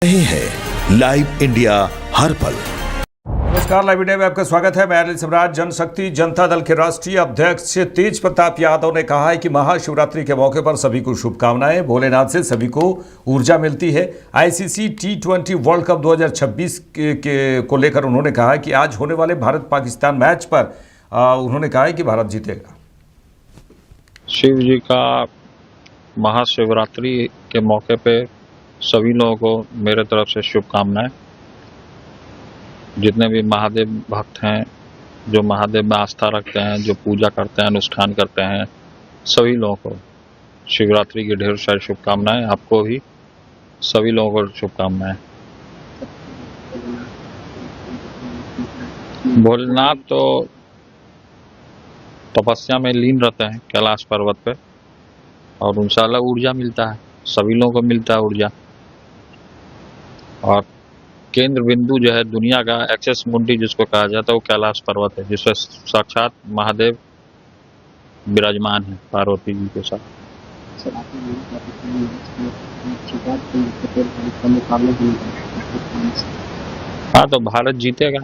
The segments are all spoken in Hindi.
रहे हैं लाइव इंडिया हर पल। नमस्कार, लाइव इंडिया में आपका स्वागत है। मैं अनिल सम्राट। जनशक्ति जनता दल के राष्ट्रीय अध्यक्ष तेज प्रताप यादव ने कहा है कि महाशिवरात्रि के मौके पर सभी को शुभकामनाएं। भोलेनाथ से सभी को ऊर्जा मिलती है। आईसीसी T20 वर्ल्ड कप 2026 को लेकर उन्होंने कहा है कि आज होने वाले भारत पाकिस्तान मैच पर उन्होंने कहा है कि भारत जीतेगा। शिव जी का महाशिवरात्रि के मौके पे सभी लोगों को मेरे तरफ से शुभकामनाएं। जितने भी महादेव भक्त हैं, जो महादेव में आस्था रखते हैं, जो पूजा करते हैं, अनुष्ठान करते हैं, सभी लोगों को शिवरात्रि की ढेर सारी शुभकामनाएं। आपको भी सभी लोगों को शुभकामनाएं। भोलेनाथ तो तपस्या में लीन रहते हैं कैलाश पर्वत पे, और उनसे अलग ऊर्जा मिलता है, सभी लोगों को मिलता है ऊर्जा। और केंद्र बिंदु जो है दुनिया का, एक्सेस मुंडी जिसको कहा जाता है, वो कैलाश पर्वत है, जिसमें साक्षात महादेव विराजमान है पार्वती जी के साथ। हाँ, तो भारत जीतेगा।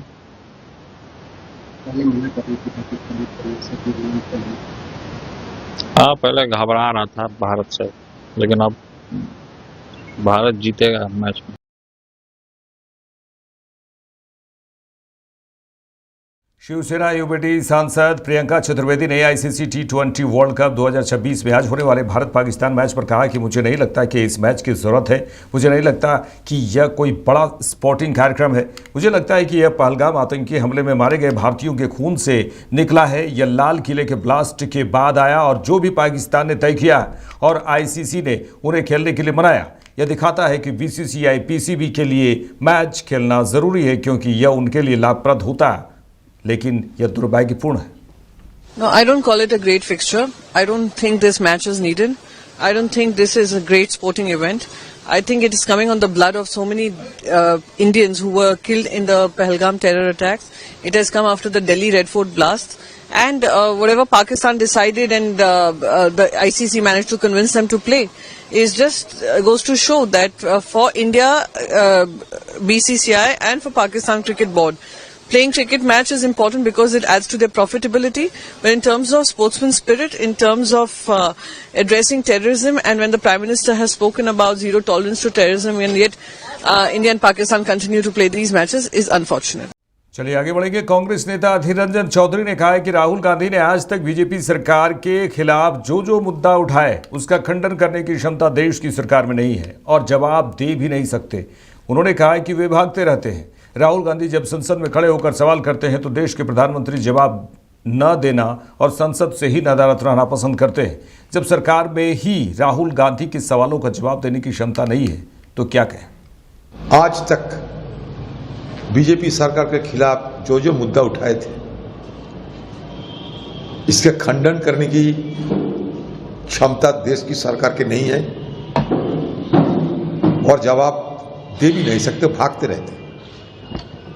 हाँ, पहले घबरा रहा था भारत से, लेकिन अब भारत जीतेगा मैच में। शिवसेना युवती सांसद प्रियंका चतुर्वेदी ने आईसीसी T20 वर्ल्ड कप 2026 में आज होने वाले भारत पाकिस्तान मैच पर कहा कि मुझे नहीं लगता कि इस मैच की ज़रूरत है। मुझे नहीं लगता कि यह कोई बड़ा स्पोर्टिंग कार्यक्रम है। मुझे लगता है कि यह पहलगाम आतंकी हमले में मारे गए भारतीयों के खून से निकला है। यह लाल किले के ब्लास्ट के बाद आया, और जो भी पाकिस्तान ने तय किया और आईसीसी ने उन्हें खेलने के लिए मनाया, यह दिखाता है कि बीसीसीआई पीसीबी के लिए मैच खेलना ज़रूरी है, क्योंकि यह उनके लिए लाभप्रद होता है, लेकिन यह दुर्भाग्यपूर्ण है। No, I don't call it a great fixture. I don't think this match is needed. I don't think this is a great sporting event. I think it is coming on the blood of so many Indians who were killed in the Pahalgam terror attacks. It has come after the Delhi Red Fort blast. And whatever Pakistan decided and the ICC managed to convince them to play is just goes to show that for India, BCCI and for Pakistan Cricket Board, playing cricket match is important because it adds to their profitability. But in terms of sportsman spirit, in terms of addressing terrorism, and when the Prime Minister has spoken about zero tolerance to terrorism, and yet India and Pakistan continue to play these matches, is unfortunate. चलिए आगे बढ़ेंगे। कांग्रेस नेता अधीर रंजन चौधरी ने कहा है कि राहुल गांधी ने आज तक बीजेपी सरकार के खिलाफ जो मुद्दा उठाए उसका खंडन करने की क्षमता देश की सरकार में नहीं है, और जवाब दे भी नहीं सकते। उन्होंने कहा है कि वे भागते रहते हैं। राहुल गांधी जब संसद में खड़े होकर सवाल करते हैं तो देश के प्रधानमंत्री जवाब न देना और संसद से ही नदारत रहना पसंद करते हैं। जब सरकार में ही राहुल गांधी के सवालों का जवाब देने की क्षमता नहीं है तो क्या कहें। आज तक बीजेपी सरकार के खिलाफ जो मुद्दा उठाए थे, इसके खंडन करने की क्षमता देश की सरकार के नहीं है, और जवाब दे भी नहीं सकते, भागते रहते।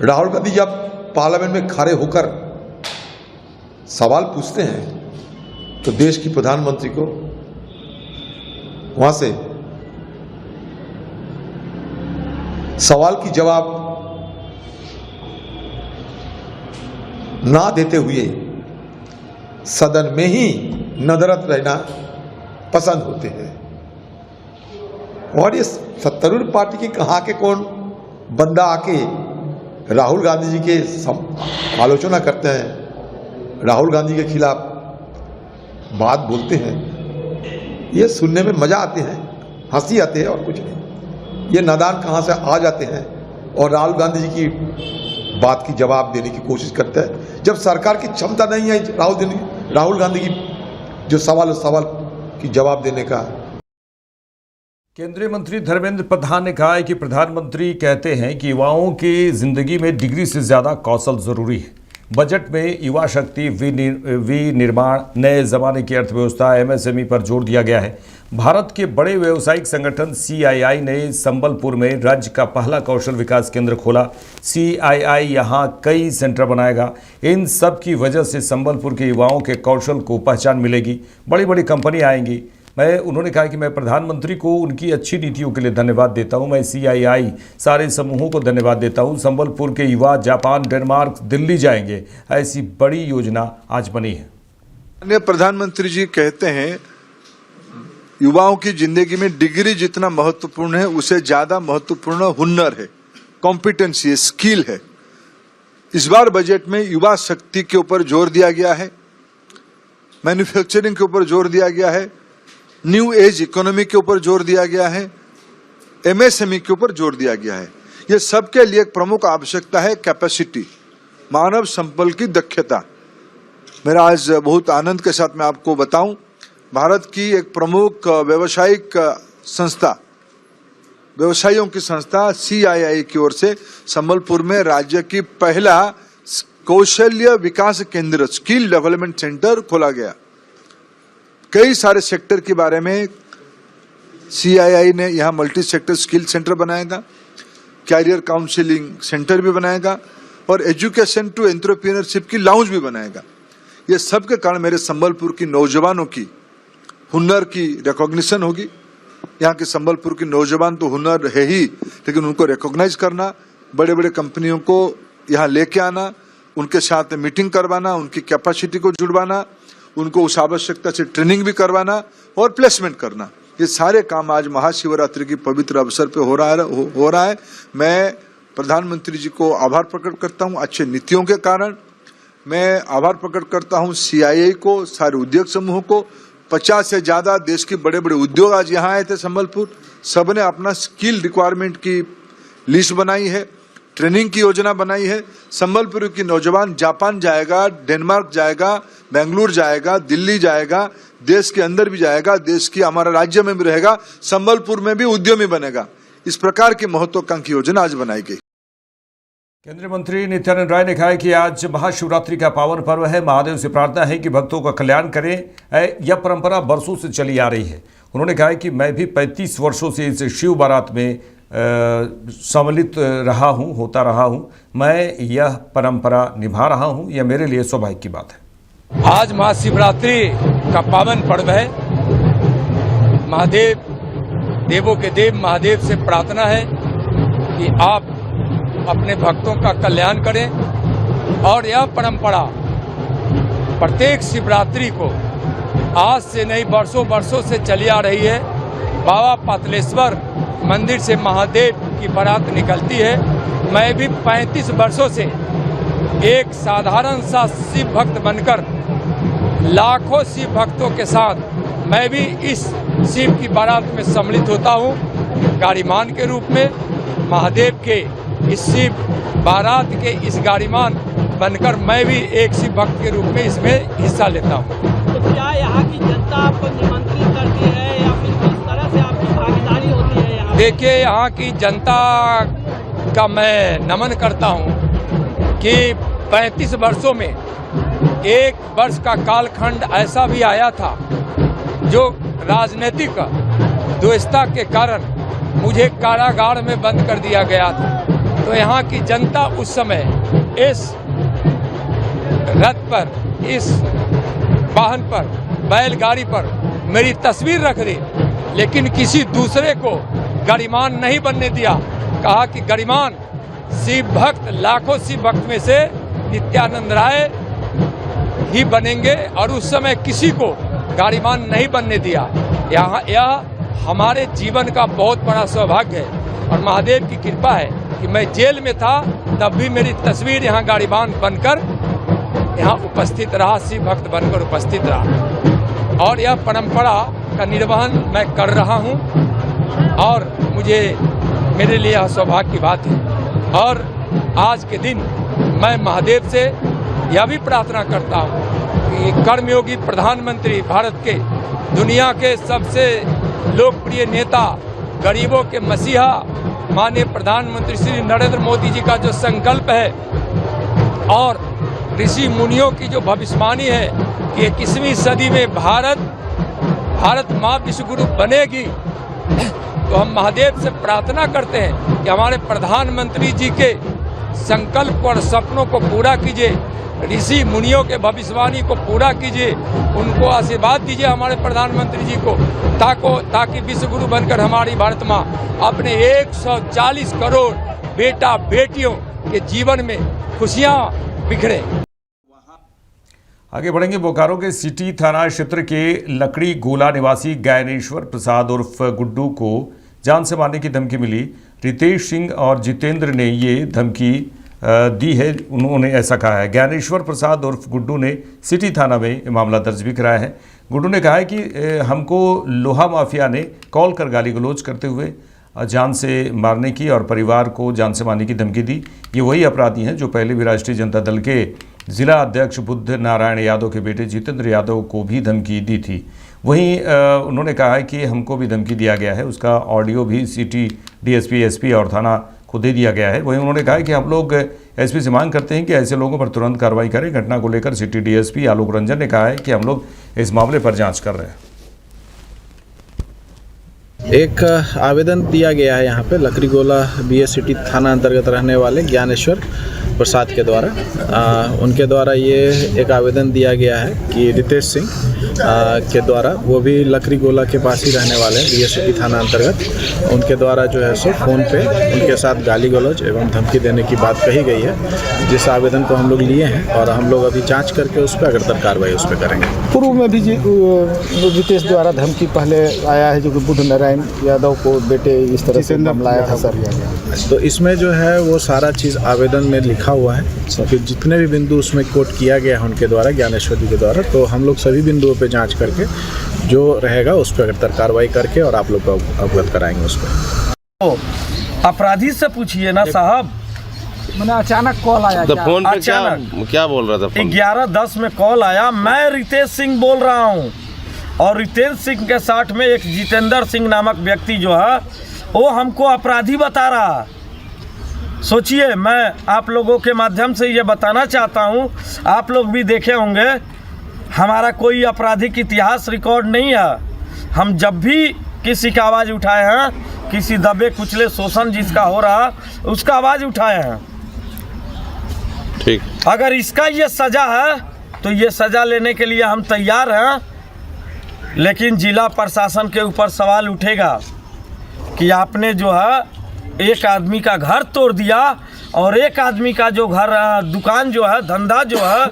राहुल गांधी जब पार्लियामेंट में खड़े होकर सवाल पूछते हैं तो देश की प्रधानमंत्री को वहां से सवाल की जवाब ना देते हुए सदन में ही नदरत रहना पसंद होते हैं। और ये सत्तारूढ़ पार्टी की कहां के कौन बंदा आके राहुल गांधी जी के आलोचना करते हैं, राहुल गांधी के खिलाफ बात बोलते हैं, ये सुनने में मजा आते हैं, हंसी आते हैं और कुछ नहीं। ये नादान कहां से आ जाते हैं और राहुल गांधी जी की बात की जवाब देने की कोशिश करते हैं, जब सरकार की क्षमता नहीं है राहुल गांधी की जो सवाल की जवाब देने का। केंद्रीय मंत्री धर्मेंद्र प्रधान ने कहा है कि प्रधानमंत्री कहते हैं कि युवाओं की जिंदगी में डिग्री से ज़्यादा कौशल ज़रूरी है। बजट में युवा शक्ति, विनिर्माण, नए ज़माने की अर्थव्यवस्था, एमएसएमई पर जोर दिया गया है। भारत के बड़े व्यावसायिक संगठन CII ने संबलपुर में राज्य का पहला कौशल विकास केंद्र खोला। CII यहाँ कई सेंटर बनाएगा। इन सब की वजह से संबलपुर के युवाओं के कौशल को पहचान मिलेगी। बड़ी बड़ी कंपनी आएंगी। उन्होंने कहा कि मैं प्रधानमंत्री को उनकी अच्छी नीतियों के लिए धन्यवाद देता हूं। मैं CII सारे समूहों को धन्यवाद देता हूं। संबलपुर के युवा जापान, डेनमार्क, दिल्ली जाएंगे, ऐसी बड़ी योजना आज बनी है। माननीय प्रधानमंत्री जी कहते हैं युवाओं की जिंदगी में डिग्री जितना महत्वपूर्ण है उससे ज्यादा महत्वपूर्ण हुनर है, कॉम्पिटेंसी है, स्किल है। इस बार बजट में युवा शक्ति के ऊपर जोर दिया गया है, मैन्युफैक्चरिंग के ऊपर जोर दिया गया है, न्यू एज इकोनॉमी के ऊपर जोर दिया गया है, MSME के ऊपर जोर दिया गया है। ये सबके लिए एक प्रमुख आवश्यकता है कैपेसिटी, मानव संपत्ति की दक्षता। मेरा आज बहुत आनंद के साथ मैं आपको बताऊं, भारत की एक प्रमुख व्यावसायिक संस्था, व्यवसायियों की संस्था CII की ओर से संबलपुर में राज्य की पहला कौशल्य विकास केंद्र, स्किल डेवलपमेंट सेंटर खोला गया। कई सारे सेक्टर के बारे में CII ने यहाँ मल्टी सेक्टर स्किल सेंटर बनाएगा, कैरियर काउंसलिंग सेंटर भी बनाएगा और एजुकेशन टू एंटरप्रेन्योरशिप की लाउंज भी बनाएगा। ये सब के कारण मेरे संबलपुर की नौजवानों की हुनर की रिकॉग्निशन होगी। यहाँ के संबलपुर की नौजवान तो हुनर है ही, लेकिन उनको रिकॉग्नाइज करना, बड़े बड़े कंपनियों को यहाँ लेके आना, उनके साथ मीटिंग करवाना, उनकी कैपेसिटी को जुड़वाना, उनको उस आवश्यकता से ट्रेनिंग भी करवाना और प्लेसमेंट करना, ये सारे काम आज महाशिवरात्रि की पवित्र अवसर पे हो रहा है। मैं प्रधानमंत्री जी को आभार प्रकट करता हूँ अच्छे नीतियों के कारण। मैं आभार प्रकट करता हूँ CII को, सारे उद्योग समूहों को। 50 से ज्यादा देश के बड़े बड़े उद्योग आज यहाँ आए थे संबलपुर। सबने अपना स्किल रिक्वायरमेंट की लिस्ट बनाई है, ट्रेनिंग की योजना बनाई है। संबलपुर की नौजवान जापान जाएगा, डेनमार्क जाएगा, बेंगलुरु जाएगा, दिल्ली जाएगा, देश के अंदर भी जाएगा, देश की हमारा राज्य में भी रहेगा, संबलपुर में भी उद्यमी बनेगा। इस प्रकार की महत्वाकांक्षी योजना आज बनाई गई। केंद्रीय मंत्री नित्यानंद राय ने कहा है कि आज महाशिवरात्रि का पावन पर्व है। महादेव से प्रार्थना है कि भक्तों का कल्याण करें। यह परंपरा बरसों से चली आ रही है। उन्होंने कहा है कि मैं भी 35 वर्षों से इस शिव बारात में सम्मिलित रहा हूं, होता रहा हूं। मैं यह परंपरा निभा रहा हूं, यह मेरे लिए सौभाग्य की बात है। आज महाशिवरात्रि का पावन पर्व है। महादेव, देवों के देव महादेव से प्रार्थना है कि आप अपने भक्तों का कल्याण करें और यह परंपरा प्रत्येक शिवरात्रि को आज से नहीं वर्षों से चली आ रही है। बाबा पातलेश्वर मंदिर से महादेव की बारात निकलती है। मैं भी 35 वर्षों से एक साधारण सा शिव भक्त बनकर लाखों शिव भक्तों के साथ मैं भी इस शिव की बारात में सम्मिलित होता हूँ। गाड़ीमान के रूप में महादेव के इस शिव बारात के इस गाड़ीमान बनकर मैं भी एक शिव भक्त के रूप में इसमें हिस्सा लेता हूँ। तो क्या यहाँ की जनता आपको निमंत्रित करती है या फिर किस तरह से आपकी भागीदारी होती है यहाँ? देखिए, यहाँ की जनता का मैं नमन करता हूँ कि 35 वर्षों में एक वर्ष का कालखंड ऐसा भी आया था जो राजनीतिक द्वेषता के कारण मुझे कारागार में बंद कर दिया गया था। तो यहाँ की जनता उस समय इस रथ पर, इस वाहन पर, बैलगाड़ी पर मेरी तस्वीर रख दी, लेकिन किसी दूसरे को गरिमान नहीं बनने दिया। कहा कि गरिमान शिव भक्त, लाखों शिव भक्त में से नित्यानंद राय ही बनेंगे और उस समय किसी को गरिमान नहीं बनने दिया। यह हमारे जीवन का बहुत बड़ा सौभाग्य है और महादेव की कृपा है कि मैं जेल में था तब भी मेरी तस्वीर यहाँ गाड़ीबान बनकर यहाँ उपस्थित रहा, शिव भक्त बनकर उपस्थित रहा और यह परंपरा का निर्वहन मैं कर रहा हूँ और मेरे लिए यह सौभाग्य की बात है। और आज के दिन मैं महादेव से यह भी प्रार्थना करता हूँ कि कर्मयोगी प्रधानमंत्री, भारत के दुनिया के सबसे लोकप्रिय नेता, गरीबों के मसीहा माननीय प्रधानमंत्री श्री नरेंद्र मोदी जी का जो संकल्प है और ऋषि मुनियों की जो भविष्यवाणी है कि 21वीं सदी में भारत माँ विश्वगुरु बनेगी, तो हम महादेव से प्रार्थना करते हैं कि हमारे प्रधानमंत्री जी के संकल्प और सपनों को पूरा कीजिए। ऋषि मुनियों के भविष्यवाणी को पूरा कीजिए, उनको आशीर्वाद दीजिए हमारे प्रधानमंत्री जी को, ताकि विश्व गुरु बनकर हमारी भारत माँ अपने 140 करोड़ बेटा बेटियों के जीवन में खुशियाँ बिखरे। आगे बढ़ेंगे। बोकारो के सिटी थाना क्षेत्र के लकड़ी गोला निवासी ज्ञानेश्वर प्रसाद उर्फ गुड्डू को जान से मारने की धमकी मिली। रितेश सिंह और जितेंद्र ने ये धमकी दी है। उन्होंने ऐसा कहा है। ज्ञानेश्वर प्रसाद उर्फ गुड्डू ने सिटी थाना में मामला दर्ज भी कराया है। गुड्डू ने कहा है कि हमको लोहा माफिया ने कॉल कर गाली गलौज करते हुए जान से मारने की और परिवार को जान से मारने की धमकी दी। ये वही अपराधी हैं जो पहले भी राष्ट्रीय जनता दल के जिला अध्यक्ष बुद्ध नारायण यादव के बेटे जितेंद्र यादव को भी धमकी दी थी। वहीं उन्होंने कहा है कि हमको भी धमकी दिया गया है। उसका ऑडियो भी सिटी डीएसपी, एसपी और थाना को दे दिया गया है। वहीं उन्होंने कहा है कि हम लोग एसपी से मांग करते हैं कि ऐसे लोगों पर तुरंत कार्रवाई करें। घटना को लेकर सिटी डीएसपी आलोक रंजन ने कहा है कि हम लोग इस मामले पर जाँच कर रहे हैं। एक आवेदन दिया गया है यहाँ पे लकड़ीगोला बीएस सिटी थाना अंतर्गत रहने वाले ज्ञानेश्वर प्रसाद के द्वारा उनके द्वारा ये एक आवेदन दिया गया है कि रितेश सिंह के द्वारा, वो भी लकड़ीगोला के पास ही रहने वाले हैं बीएस सिटी थाना अंतर्गत, उनके द्वारा जो है सो फ़ोन पे उनके साथ गाली गलौज एवं धमकी देने की बात कही गई है, जिस आवेदन को हम लोग लिए हैं और हम लोग अभी जाँच करके उस पर अग्रतर कार्रवाई उस पर करेंगे। पूर्व में भी रितेश द्वारा धमकी पहले आया है जो कि बुद्ध नारायण यादव को बेटे इस तरह से मामला आया था सर। तो इसमें जो है वो सारा चीज़ आवेदन में लिखा हुआ है कि जितने भी बिंदु उसमें कोट किया गया है उनके द्वारा, ज्ञानेश्वर जी के द्वारा, तो हम लोग सभी बिंदुओं पे जांच करके जो रहेगा उस पर अग्रतर कार्रवाई करके और आप लोग को अवगत कराएंगे उस पर। अपराधी से पूछिए ना साहब, मैंने अचानक कॉल आया तो फोन पे क्या बोल रहा था? 11:10 में कॉल आया, मैं रितेश सिंह बोल रहा हूँ और रितेश सिंह के साथ में एक जितेंद्र सिंह नामक व्यक्ति जो है वो हमको अपराधी बता रहा। सोचिए, मैं आप लोगों के माध्यम से ये बताना चाहता हूँ, आप लोग भी देखे होंगे, हमारा कोई आपराधिक इतिहास रिकॉर्ड नहीं है। हम जब भी किसी का आवाज़ उठाए हैं, किसी दबे कुचले शोषण जिसका हो रहा उसका आवाज़ उठाए हैं। ठीक, अगर इसका ये सज़ा है तो ये सज़ा लेने के लिए हम तैयार हैं, लेकिन जिला प्रशासन के ऊपर सवाल उठेगा कि आपने जो है एक आदमी का घर तोड़ दिया और एक आदमी का जो घर दुकान जो है, धंधा जो है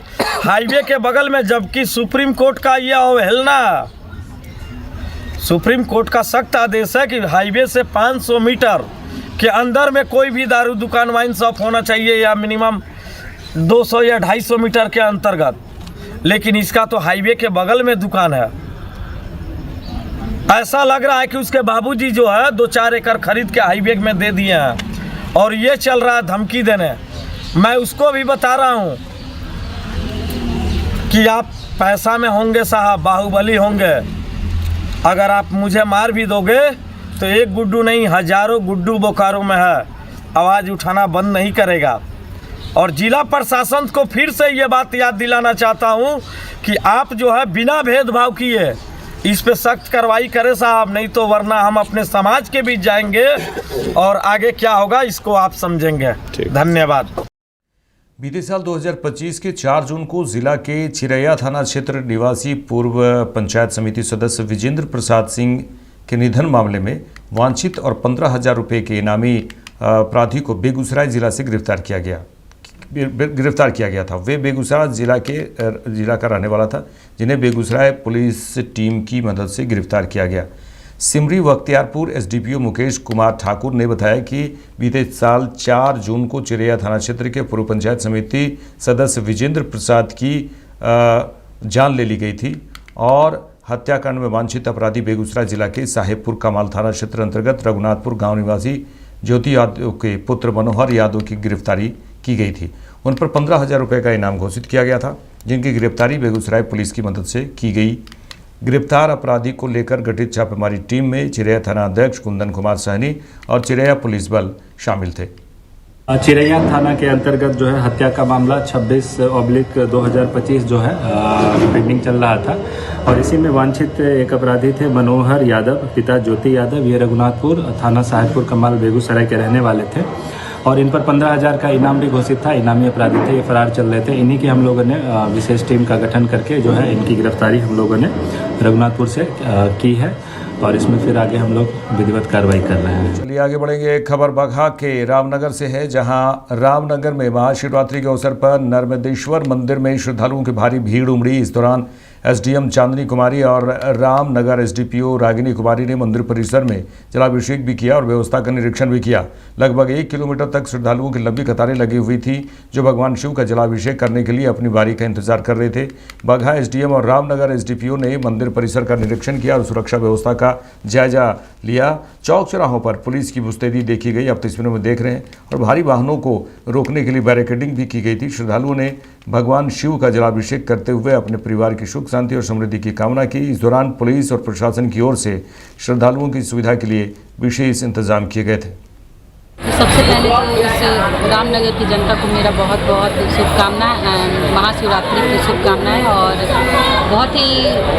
हाईवे के बगल में, जबकि सुप्रीम कोर्ट का यह अवहेलना, सुप्रीम कोर्ट का सख्त आदेश है कि हाईवे से 500 मीटर के अंदर में कोई भी दारू दुकान, वाइन शॉप होना चाहिए या मिनिमम 200 या 250 मीटर के अंतर्गत, लेकिन इसका तो हाईवे के बगल में दुकान है। ऐसा लग रहा है कि उसके बाबूजी जो है 2-4 एकड़ खरीद के हाईवे में दे दिए हैं और ये चल रहा है धमकी देने। मैं उसको भी बता रहा हूँ कि आप पैसा में होंगे साहब, बाहुबली होंगे, अगर आप मुझे मार भी दोगे तो एक गुड्डू नहीं, हजारों गुड्डू बोकारो में है, आवाज़ उठाना बंद नहीं करेगा। और जिला प्रशासन को फिर से ये बात याद दिलाना चाहता हूँ कि आप जो है बिना भेदभाव किए इस पे सख्त कार्रवाई करें साहब, नहीं तो वरना हम अपने समाज के बीच जाएंगे और आगे क्या होगा इसको आप समझेंगे। धन्यवाद। बीते साल 2025 के 4 जून को जिला के चिरैया थाना क्षेत्र निवासी पूर्व पंचायत समिति सदस्य विजेंद्र प्रसाद सिंह के निधन मामले में वांछित और 15,000 रुपये के इनामी अपराधी को बेगूसराय जिला से गिरफ्तार किया गया था। वे बेगूसराय जिला का रहने वाला था, जिन्हें बेगूसराय पुलिस टीम की मदद से गिरफ्तार किया गया। सिमरी बख्तियारपुर एसडीपीओ मुकेश कुमार ठाकुर ने बताया कि बीते साल 4 जून को चिरैया थाना क्षेत्र के पूर्व पंचायत समिति सदस्य विजेंद्र प्रसाद की जान ले ली गई थी और हत्याकांड में वांछित अपराधी बेगूसराय जिला के साहेबपुर कमाल थाना क्षेत्र अंतर्गत रघुनाथपुर गांव निवासी ज्योति यादव के पुत्र मनोहर यादव की गिरफ्तारी की गई थी। उन पर 15,000 रुपये का इनाम घोषित किया गया था, जिनकी गिरफ्तारी बेगूसराय पुलिस की मदद से की गई। गिरफ्तार अपराधी को लेकर गठित छापेमारी टीम में चिरैया थाना अध्यक्ष कुंदन कुमार सहनी और चिरैया पुलिस बल शामिल थे। चिरैया थाना के अंतर्गत जो है हत्या का मामला 26/2025 जो है पेंडिंग चल रहा था और इसी में वांछित एक अपराधी थे मनोहर यादव, पिता ज्योति यादव, ये रघुनाथपुर थाना साहेबपुर कमाल बेगूसराय के रहने वाले थे और इन पर 15,000 का इनाम भी घोषित था। इनामी अपराधी थे, ये फरार चल रहे थे। इन्हीं की हम लोगों ने विशेष टीम का गठन करके जो है इनकी गिरफ्तारी हम लोगों ने रघुनाथपुर से की है और इसमें फिर आगे हम लोग विधिवत कार्रवाई कर रहे हैं। चलिए आगे बढ़ेंगे। एक खबर बगहा के रामनगर से है, जहां रामनगर में महाशिवरात्रि के अवसर पर नर्मदेश्वर मंदिर में श्रद्धालुओं की भारी भीड़ उमड़ी। इस दौरान एसडीएम चांदनी कुमारी और रामनगर एसडीपीओ रागिनी कुमारी ने मंदिर परिसर में जलाभिषेक भी किया और व्यवस्था का निरीक्षण भी किया। लगभग 1 किलोमीटर तक श्रद्धालुओं की लंबी कतारें लगी हुई थी, जो भगवान शिव का जलाभिषेक करने के लिए अपनी बारी का इंतजार कर रहे थे। बगहा एसडीएम और रामनगर एसडीपीओ ने मंदिर परिसर का निरीक्षण किया और सुरक्षा व्यवस्था का जायजा लिया। चौक चौराहों पर पुलिस की मुस्तैदी देखी गई, आप तस्वीरों में देख रहे हैं, और भारी वाहनों को रोकने के लिए बैरिकेडिंग भी की गई थी। श्रद्धालुओं ने भगवान शिव का जलाभिषेक करते हुए अपने परिवार की सुख शांति और समृद्धि की कामना की। इस दौरान पुलिस और प्रशासन की ओर से श्रद्धालुओं की सुविधा के लिए विशेष इंतजाम किए गए थे। सबसे पहले तो इस रामनगर की जनता को मेरा बहुत बहुत शुभकामनाएं, महाशिवरात्रि की शुभकामनाएं। और बहुत ही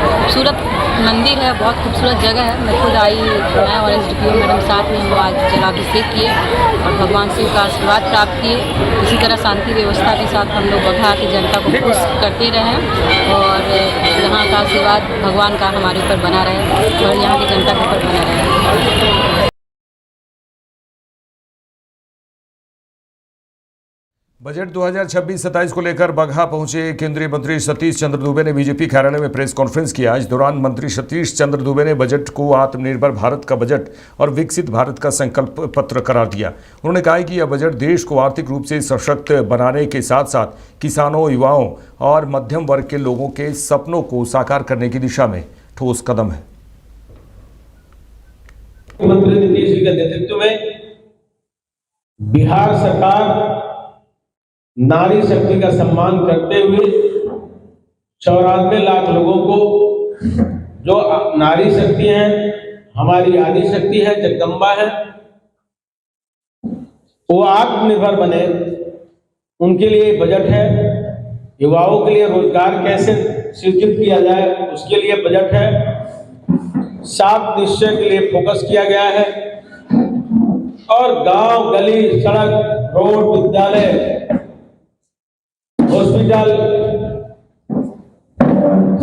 खूबसूरत मंदिर है, बहुत खूबसूरत जगह है। मैं खुद आई, मैं और एसडीपीओ मैडम साथ में हम आज जलाभिषेक किए और भगवान शिव का आशीर्वाद प्राप्त किए। इसी तरह शांति व्यवस्था के साथ हम लोग बगहा की जनता को खुश करते रहें और यहाँ का आशीर्वाद भगवान का हमारे ऊपर बना रहे और यहाँ की जनता के ऊपर बना रहे। बजट 2026-27 को लेकर बगहा पहुंचे केंद्रीय मंत्री सतीश चंद्र दूबे ने बीजेपी कार्यालय में प्रेस कॉन्फ्रेंस किया। इस दौरान मंत्री सतीश चंद्र दूबे ने बजट को आत्मनिर्भर भारत का बजट और विकसित भारत का संकल्प पत्र करार दिया। उन्होंने कहा कि यह बजट देश को आर्थिक रूप से सशक्त बनाने के साथ साथ किसानों, युवाओं और मध्यम वर्ग के लोगों के सपनों को साकार करने की दिशा में ठोस कदम है। मुख्यमंत्री नीतीश जी के नेतृत्व में बिहार सरकार नारी शक्ति का सम्मान करते हुए 94 लाख लोगों को, जो नारी शक्ति है, हमारी आदि शक्ति है, जगदम्बा है, वो आत्मनिर्भर बने, उनके लिए बजट है। युवाओं के लिए रोजगार कैसे सृजित किया जाए, उसके लिए बजट है। 7 निश्चय के लिए फोकस किया गया है और गांव, गली, सड़क, रोड, विद्यालय, हॉस्पिटल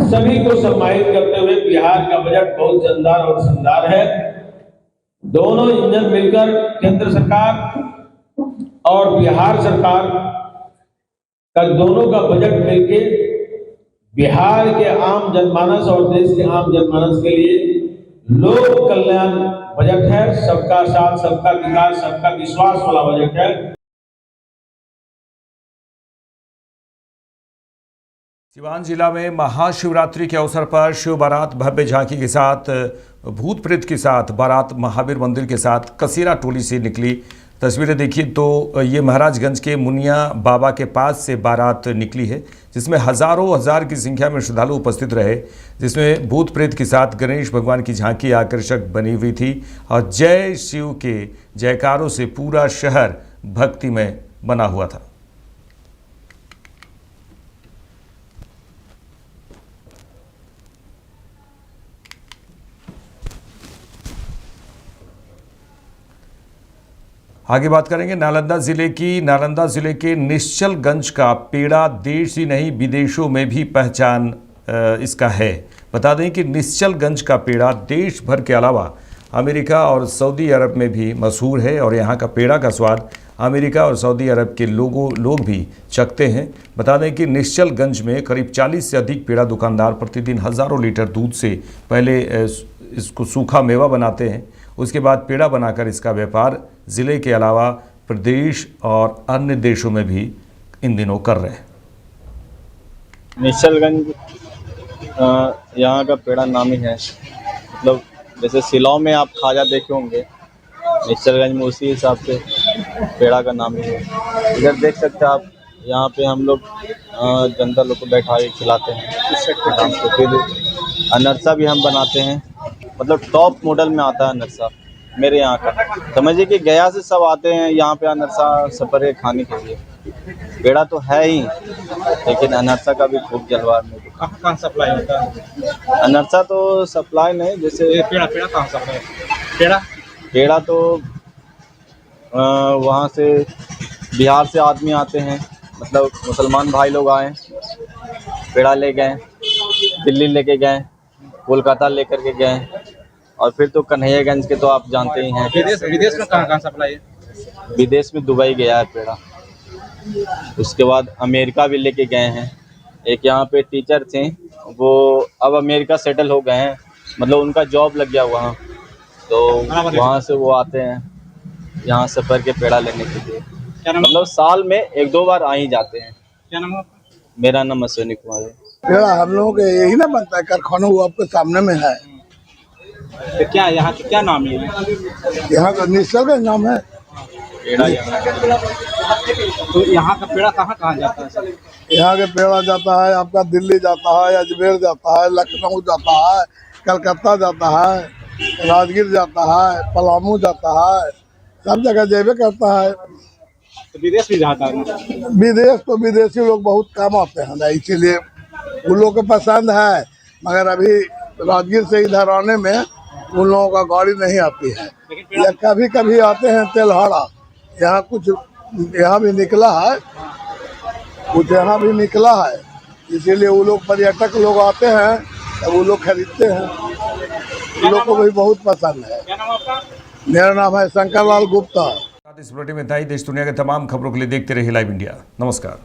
सभी को सम्मानित करते हुए बिहार का बजट बहुत जानदार और शानदार है। दोनों इंजन मिलकर केंद्र सरकार और बिहार सरकार का दोनों का बजट मिलके बिहार के आम जनमानस और देश के आम जनमानस के लिए लोक कल्याण बजट है। सबका साथ, सबका विकास, सबका विश्वास वाला बजट है। सिवान जिला में महाशिवरात्रि के अवसर पर शिव बारात भव्य झांकी के साथ, भूत प्रेत के साथ बारात महावीर मंदिर के साथ कसीरा टोली से निकली। तस्वीरें देखिए तो ये महाराजगंज के मुनिया बाबा के पास से बारात निकली है, जिसमें हजारों हजार की संख्या में श्रद्धालु उपस्थित रहे, जिसमें भूत प्रेत के साथ गणेश भगवान की झांकी आकर्षक बनी हुई थी और जय शिव के जयकारों से पूरा शहर भक्तिमय बना हुआ था। आगे बात करेंगे नालंदा जिले के निश्चलगंज का पेड़ा देश ही नहीं विदेशों में भी पहचान इसका है। बता दें कि निश्चलगंज का पेड़ा देश भर के अलावा अमेरिका और सऊदी अरब में भी मशहूर है और यहाँ का पेड़ा का स्वाद अमेरिका और सऊदी अरब के लोग भी चखते हैं। बता दें कि निश्चलगंज में करीब 40 से अधिक पेड़ा दुकानदार प्रतिदिन हज़ारों लीटर दूध से पहले इसको सूखा मेवा बनाते हैं, उसके बाद पेड़ा बनाकर इसका व्यापार ज़िले के अलावा प्रदेश और अन्य देशों में भी इन दिनों कर रहे हैं। निश्चलगंज यहाँ का पेड़ा नामी है, मतलब जैसे सिलाव में आप खाजा देखे होंगे, निश्चलगंज में उसी हिसाब से पेड़ा का नाम है। इधर देख सकते हैं आप, यहाँ पे हम लोग जनता लोग को बैठा के खिलाते हैं। फिर अनरसा भी हम बनाते हैं, मतलब टॉप मॉडल में आता है अनरसा मेरे यहाँ का। समझिए कि गया से सब आते हैं यहाँ पे अनरसा सफर के खाने के लिए। पेड़ा तो है ही, लेकिन अनरसा का भी खूब जलवा में। कहाँ सप्लाई होता है अनरसा? तो सप्लाई नहीं, जैसे पेड़ा कहाँ सप्लाई? पेड़ा तो वहाँ से बिहार से आदमी आते हैं, मतलब मुसलमान भाई लोग आए, पेड़ा ले गए, दिल्ली लेके गए, कोलकाता लेकर के गए, और फिर तो कन्हैयागंज के तो आप जानते ही हैं। विदेश में कहाँ सप्लाई है? विदेश में दुबई गया है पेड़ा। उसके बाद अमेरिका भी लेके गए हैं। एक यहाँ पे टीचर थे, वो अब अमेरिका सेटल हो गए हैं, मतलब उनका जॉब लग गया वहाँ, तो वहाँ से वो आते हैं यहाँ सफर के पेड़ा लेने के लिए। मतलब साल में 1-2 बार आ ही जाते हैं। क्या नाम है आपका? मेरा नाम अश्विनी कुमार है। पेड़ा हम लोगों के यही ना बनता है, कारखाना वो आपके सामने में है। तो क्या यहाँ के क्या नाम है? यहाँ का निश्चल का नाम है पेड़ा यहाँ। तो यहाँ का पेड़ा कहाँ कहाँ जाता है सर? यहाँ के पेड़ा जाता है आपका दिल्ली जाता है, अजमेर जाता है, लखनऊ जाता है, कलकत्ता जाता है, राजगीर जाता है, पलामू जाता है, सब जगह जेबे करता है। तो विदेश भी जाता है? विदेश तो विदेशी लोग बहुत कम आते हैं ना, इसीलिए उन लोगों को पसंद है, मगर अभी राजगीर से इधर आने में उन लोगों का गाड़ी नहीं आती है। या कभी कभी आते हैं तेलहाड़ा, यहाँ कुछ यहाँ भी निकला है, कुछ यहाँ भी निकला है, इसीलिए वो लोग पर्यटक लोग आते हैं, तब वो लोग खरीदते हैं, उन लोग को भी बहुत पसंद है। क्या नाम आपका? मेरा नाम है शंकर लाल गुप्ता। इस बुलेटिन में था ही। देश दुनिया के तमाम खबरों के लिए देखते रहिए लाइव इंडिया। नमस्कार।